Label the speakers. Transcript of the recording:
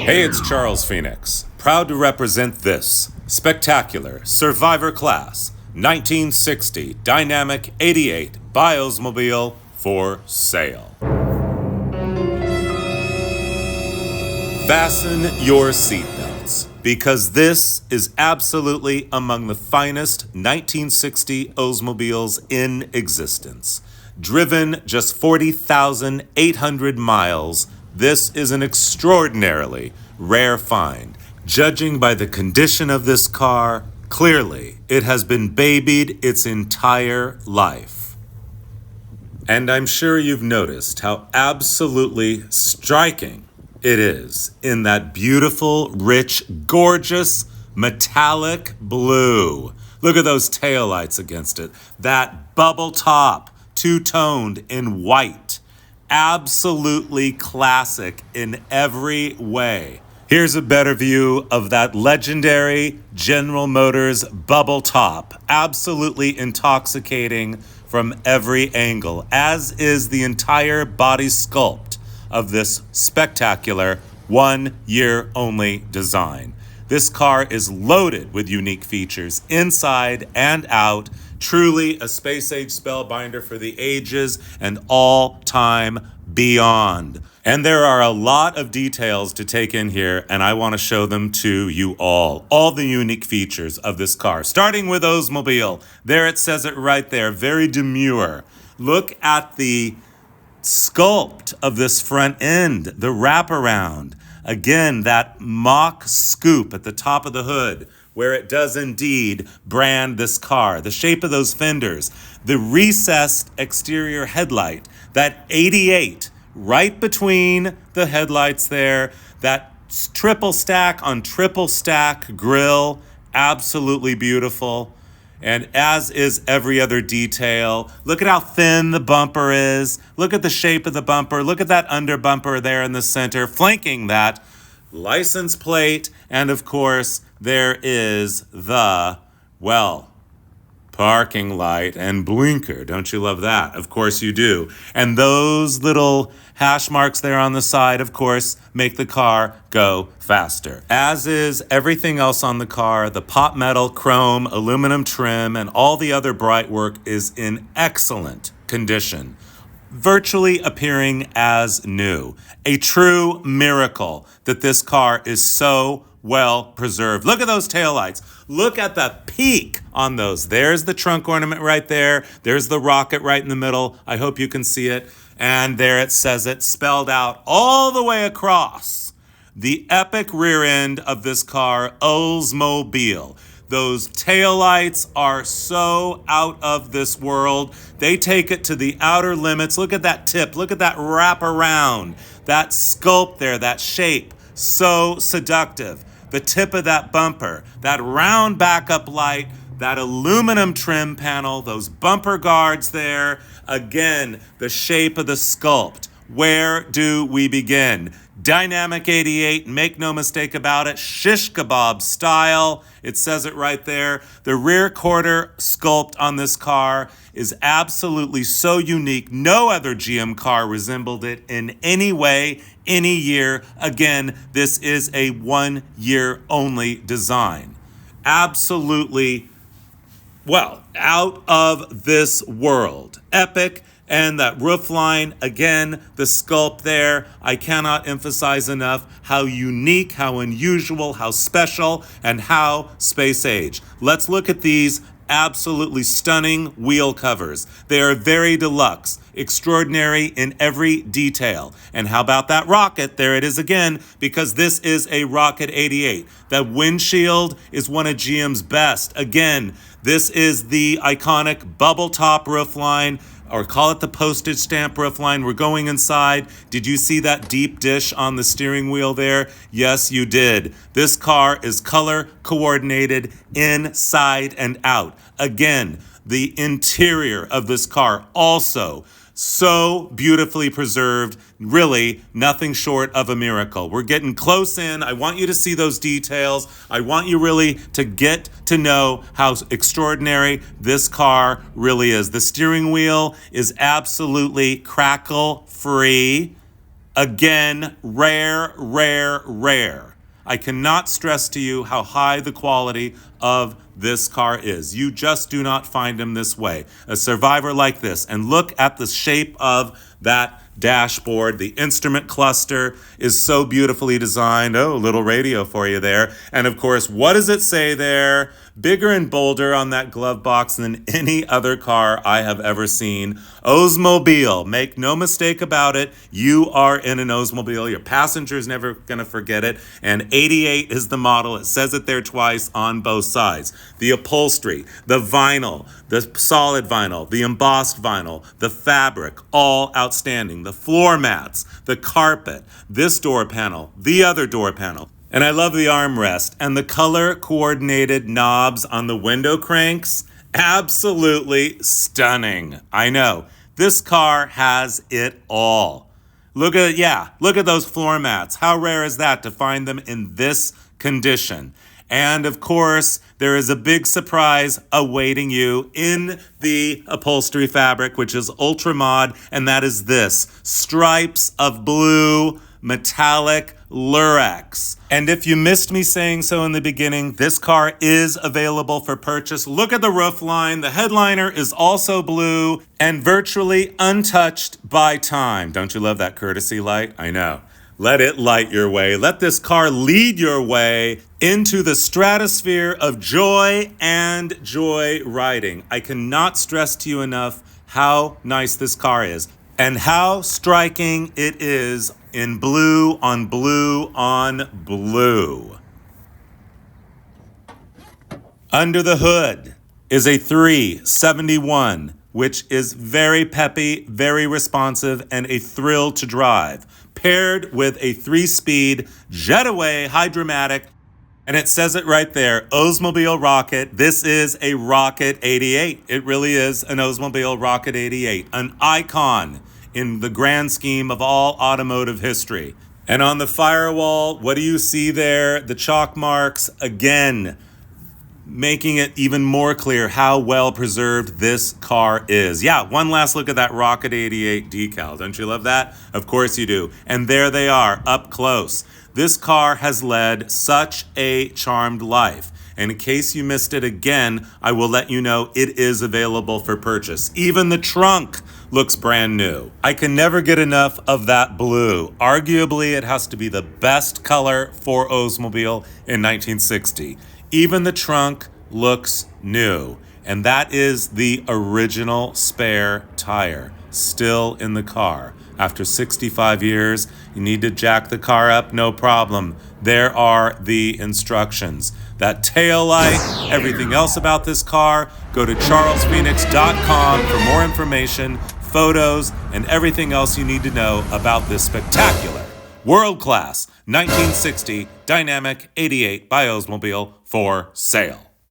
Speaker 1: Hey, it's Charles Phoenix, proud to represent this spectacular Survivor Class 1960 Dynamic 88 by Oldsmobile for sale. Fasten your seatbelts, because this is absolutely among the finest 1960 Oldsmobiles in existence. Driven just 40,800 miles, this is an extraordinarily rare find. Judging by the condition of this car, clearly it has been babied its entire life. And I'm sure you've noticed how absolutely striking it is in that beautiful, rich, gorgeous, metallic blue. Look at those taillights against it. That bubble top, two-toned in white. Absolutely classic in every way. Here's a better view of that legendary General Motors bubble top. Absolutely intoxicating from every angle, as is the entire body sculpt of this spectacular 1 year only design. This car is loaded with unique features inside and out. Truly a space-age spellbinder for the ages and all time beyond. And there are a lot of details to take in here, and I want to show them to you all. All the unique features of this car, starting with Oldsmobile. There it says it right there, very demure. Look at the sculpt of this front end, the wraparound. Again, that mock scoop at the top of the hood, where it does indeed brand this car. The shape of those fenders, the recessed exterior headlight, that 88 right between the headlights there, that triple stack on triple stack grille, absolutely beautiful. And as is every other detail, look at how thin the bumper is. Look at the shape of the bumper. Look at that under bumper there in the center, flanking that license plate. And of course, there is the, well, parking light and blinker. Don't you love that? Of course you do. And those little hash marks there on the side, of course, make the car go faster. As is everything else on the car, the pot metal, chrome, aluminum trim, and all the other bright work is in excellent condition, virtually appearing as new. A true miracle that this car is so well preserved. Look at those taillights. Look at the peak on those. There's the trunk ornament right there. There's the rocket right in the middle. I hope you can see it. And there it says it spelled out all the way across. The epic rear end of this car, Oldsmobile. Those taillights are so out of this world. They take it to the outer limits. Look at that tip. Look at that wrap around. That sculpt there, that shape. So seductive. The tip of that bumper, that round backup light, that aluminum trim panel, those bumper guards there. Again, the shape of the sculpt. Where do we begin? Dynamic 88, make no mistake about it, shish kebab style. It says it right there. The rear quarter sculpt on this car is absolutely so unique. No other GM car resembled it in any way, any year. Again, this is a 1 year only design. Absolutely, well, out of this world. Epic. And that roof line, again, the sculpt there, I cannot emphasize enough how unique, how unusual, how special, and how space age. Let's look at these absolutely stunning wheel covers. They are very deluxe, extraordinary in every detail. And how about that rocket? There it is again, because this is a Rocket 88. That windshield is one of GM's best. Again, this is the iconic bubble top roofline, or call it the postage stamp roof line. We're going inside. Did you see that deep dish on the steering wheel there? Yes, you did. This car is color coordinated inside and out. Again, the interior of this car also so beautifully preserved, really nothing short of a miracle. We're getting close in. I want you to see those details. I want you really to get to know how extraordinary this car really is. The steering wheel is absolutely crackle free. Again, rare, rare, rare. I cannot stress to you how high the quality of this car is. You just do not find them this way. A survivor like this. And look at the shape of that dashboard. The instrument cluster is so beautifully designed. Oh, little radio for you there. And of course, what does it say there? Bigger and bolder on that glove box than any other car I have ever seen. Oldsmobile. Make no mistake about it. You are in an Oldsmobile. Your passenger's never going to forget it. And 88 is the model. It says it there twice on both sides. The upholstery, the vinyl, the solid vinyl, the embossed vinyl, the fabric, all outstanding. The floor mats, the carpet, this door panel, the other door panel. And I love the armrest and the color-coordinated knobs on the window cranks. Absolutely stunning. I know. This car has it all. Look at those floor mats. How rare is that to find them in this condition? And of course, there is a big surprise awaiting you in the upholstery fabric, which is ultra mod, and that is this: stripes of blue metallic Lurex. And if you missed me saying so in the beginning, this car is available for purchase. Look at the roof line. The headliner is also blue and virtually untouched by time. Don't you love that courtesy light? I know. Let it light your way. Let this car lead your way into the stratosphere of joy and joy riding. I cannot stress to you enough how nice this car is and how striking it is in blue on blue on blue. Under the hood is a 371, which is very peppy, very responsive, and a thrill to drive, paired with a 3-speed Jetaway hydramatic. And it says it right there, Oldsmobile Rocket. This is a Rocket 88. It really is an Oldsmobile Rocket 88, an icon in the grand scheme of all automotive history. And on the firewall, what do you see there? The chalk marks, again, making it even more clear how well preserved this car is. Yeah, one last look at that Rocket 88 decal. Don't you love that? Of course you do. And there they are, up close. This car has led such a charmed life. And in case you missed it again, I will let you know it is available for purchase. Even the trunk looks brand new. I can never get enough of that blue. Arguably, it has to be the best color for Oldsmobile in 1960. Even the trunk looks new. And that is the original spare tire, still in the car. After 65 years, you need to jack the car up, no problem. There are the instructions. That tail light, everything else about this car, go to charlesphoenix.com for more information, photos, and everything else you need to know about this spectacular, world-class 1960 Dynamic 88 by Oldsmobile for sale.